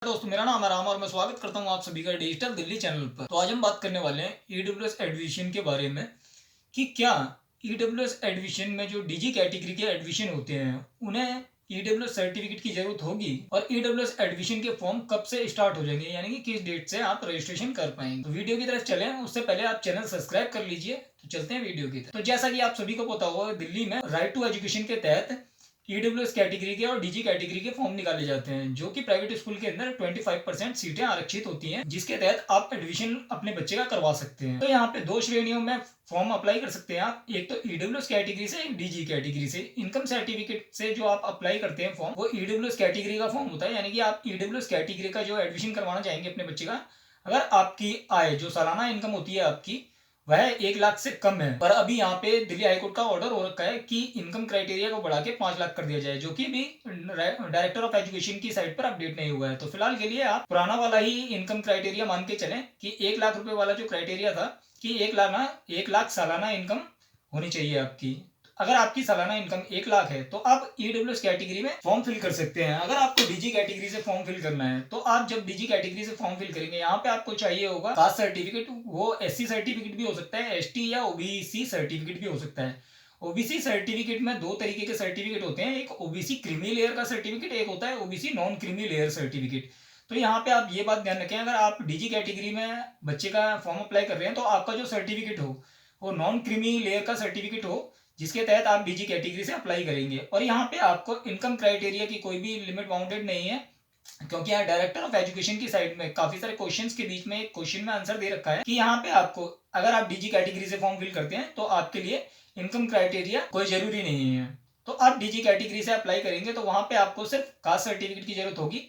दोस्तों, मेरा नाम है राम और मैं स्वागत करता हूं आप सभी का डिजिटल दिल्ली चैनल पर। तो आज हम बात करने वाले हैं ईडब्ल्यूएस एडमिशन के बारे में कि क्या ईडब्ल्यूएस एडमिशन में जो डीजी कैटेगरी के एडमिशन होते हैं उन्हें ईडब्ल्यूएस सर्टिफिकेट की जरूरत होगी और ईडब्ल्यूएस एडमिशन के फॉर्म कब से स्टार्ट हो जाएंगे, यानी कि किस डेट से आप रजिस्ट्रेशन कर पाएंगे। तो वीडियो की तरफ चलें उससे पहले आप चैनल सब्सक्राइब कर लीजिए। तो चलते हैं वीडियो की तरफ। तो जैसा कि आप सभी को पता होगा, दिल्ली में राइट टू एजुकेशन के तहत ईडब्ल्यूएस कैटेगरी के और डीजी कैटेगरी के फॉर्म निकाले जाते हैं, जो कि प्राइवेट स्कूल के अंदर 25% सीटें आरक्षित होती हैं, जिसके तहत आप एडमिशन अपने बच्चे का करवा सकते हैं। तो यहाँ पे दो श्रेणियों में फॉर्म अप्लाई कर सकते हैं आप, एक तो ईडब्ल्यूएस कैटेगरी से, एक डीजी कैटेगरी से। इनकम सर्टिफिकेट से जो आप अप्लाई करते हैं फॉर्म, वो ईडब्ल्यूएस कैटेगरी का फॉर्म होता है, यानी कि आप ईडब्ल्यूएस कैटेगरी का जो एडमिशन करवाना चाहेंगे अपने बच्चे का, अगर आपकी आय जो सालाना इनकम होती है आपकी वह 1 लाख से कम है। पर अभी यहाँ पे दिल्ली हाईकोर्ट का ऑर्डर हो रखा है कि इनकम क्राइटेरिया को बढ़ा के 5 लाख कर दिया जाए, जो कि अभी डायरेक्टर ऑफ एजुकेशन की साइट पर अपडेट नहीं हुआ है। तो फिलहाल के लिए आप पुराना वाला ही इनकम क्राइटेरिया मान के चलें कि 1 लाख रुपए वाला जो क्राइटेरिया था कि 1 लाख सालाना इनकम होनी चाहिए आपकी। अगर आपकी सालाना इनकम 1 लाख है तो आप ईडब्ल्यूएस कैटेगरी में फॉर्म फिल कर सकते हैं। अगर आपको डीजी कैटेगरी से फॉर्म फिल करना है तो आप जब डीजी कैटेगरी से फॉर्म फिल करेंगे, यहाँ पे आपको चाहिए होगा कास्ट सर्टिफिकेट। वो एससी सर्टिफिकेट भी हो सकता है, एसटी या ओबीसी सर्टिफिकेट भी हो सकता है। ओबीसी सर्टिफिकेट में दो तरीके के सर्टिफिकेट होते हैं, एक ओबीसी क्रीमी लेयर का सर्टिफिकेट, एक होता है OBC non creamy layer certificate. तो यहाँ पे आप ये बात ध्यान रखें, अगर आप डीजी कैटेगरी में बच्चे का फॉर्म अप्लाई कर रहे हैं तो आपका जो सर्टिफिकेट हो वो नॉन क्रीमी लेयर का सर्टिफिकेट हो, जिसके तहत आप डीजी कैटेगरी से अप्लाई करेंगे। और यहाँ पे आपको इनकम क्राइटेरिया की कोई भी लिमिट बाउंडेड नहीं है, क्योंकि यहाँ डायरेक्टर ऑफ एजुकेशन की साइड में काफी सारे क्वेश्चंस के बीच में एक क्वेश्चन में आंसर दे रखा है कि यहाँ पे आपको अगर आप डीजी कैटेगरी से फॉर्म फिल करते हैं तो आपके लिए इनकम क्राइटेरिया कोई जरूरी नहीं है। तो आप डीजी कैटेगरी से अप्लाई करेंगे तो वहां पे आपको सिर्फ कास्ट सर्टिफिकेट की जरूरत होगी।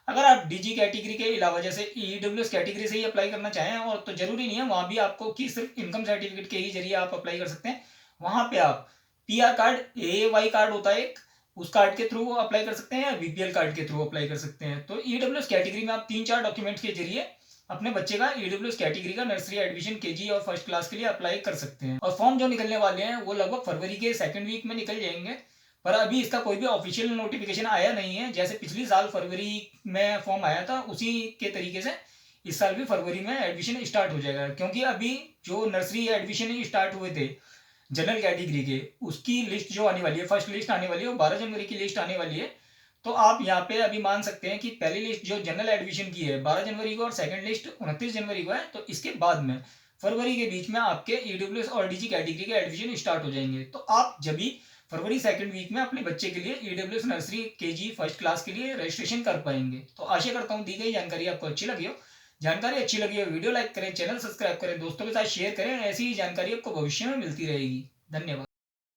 अगर आप डीजी कैटेगरी के अलावा जैसे ईडब्ल्यूएस कैटेगरी से ही अप्लाई करना चाहें, और तो जरूरी नहीं है वहां भी आपको कि सिर्फ इनकम सर्टिफिकेट के ही जरिए आप अप्लाई कर सकते हैं। वहां पे आप पीआर कार्ड, एवाई कार्ड होता है एक, उस कार्ड के थ्रू अप्लाई कर सकते हैं या बीपीएल कार्ड के थ्रू अप्लाई कर सकते हैं। तो ईडब्ल्यूएस कैटेगरी में आप 3-4 डॉक्यूमेंट्स के जरिए अपने बच्चे का ईडब्ल्यूएस कैटेगरी का नर्सरी एडमिशन केजी और फर्स्ट क्लास के लिए अप्लाई कर सकते हैं। और फॉर्म जो निकलने वाले हैं वो लगभग फरवरी के सेकंड वीक में निकल जाएंगे, पर अभी इसका कोई भी ऑफिशियल नोटिफिकेशन आया नहीं है। जैसे पिछली साल फरवरी में फॉर्म आया था उसी के तरीके से इस साल भी फरवरी में एडमिशन स्टार्ट हो जाएगा, क्योंकि अभी जो नर्सरी एडमिशन स्टार्ट हुए थे जनरल कैटेगरी के, उसकी लिस्ट जो आने वाली है, फर्स्ट लिस्ट आने वाली है, वो 12 जनवरी की लिस्ट आने वाली है। तो आप यहाँ पे अभी मान सकते हैं कि पहली लिस्ट जो जनरल एडमिशन की है 12 जनवरी को और सेकंड लिस्ट 29 जनवरी को है। तो इसके बाद में फरवरी के बीच में आपके ईडब्ल्यूएस और डीजी कैटेगरी के एडमिशन स्टार्ट हो जाएंगे। तो आप जब भी फरवरी सेकंड वीक में अपने बच्चे के लिए EWS nursery KG first class के लिए रजिस्ट्रेशन कर पाएंगे। तो आशा करता हूँ दी गई जानकारी आपको अच्छी लगी हो। जानकारी अच्छी लगी हो वीडियो लाइक करें, चैनल सब्सक्राइब करें, दोस्तों के साथ शेयर करें। ऐसी ही जानकारी आपको भविष्य में मिलती रहेगी। धन्यवाद।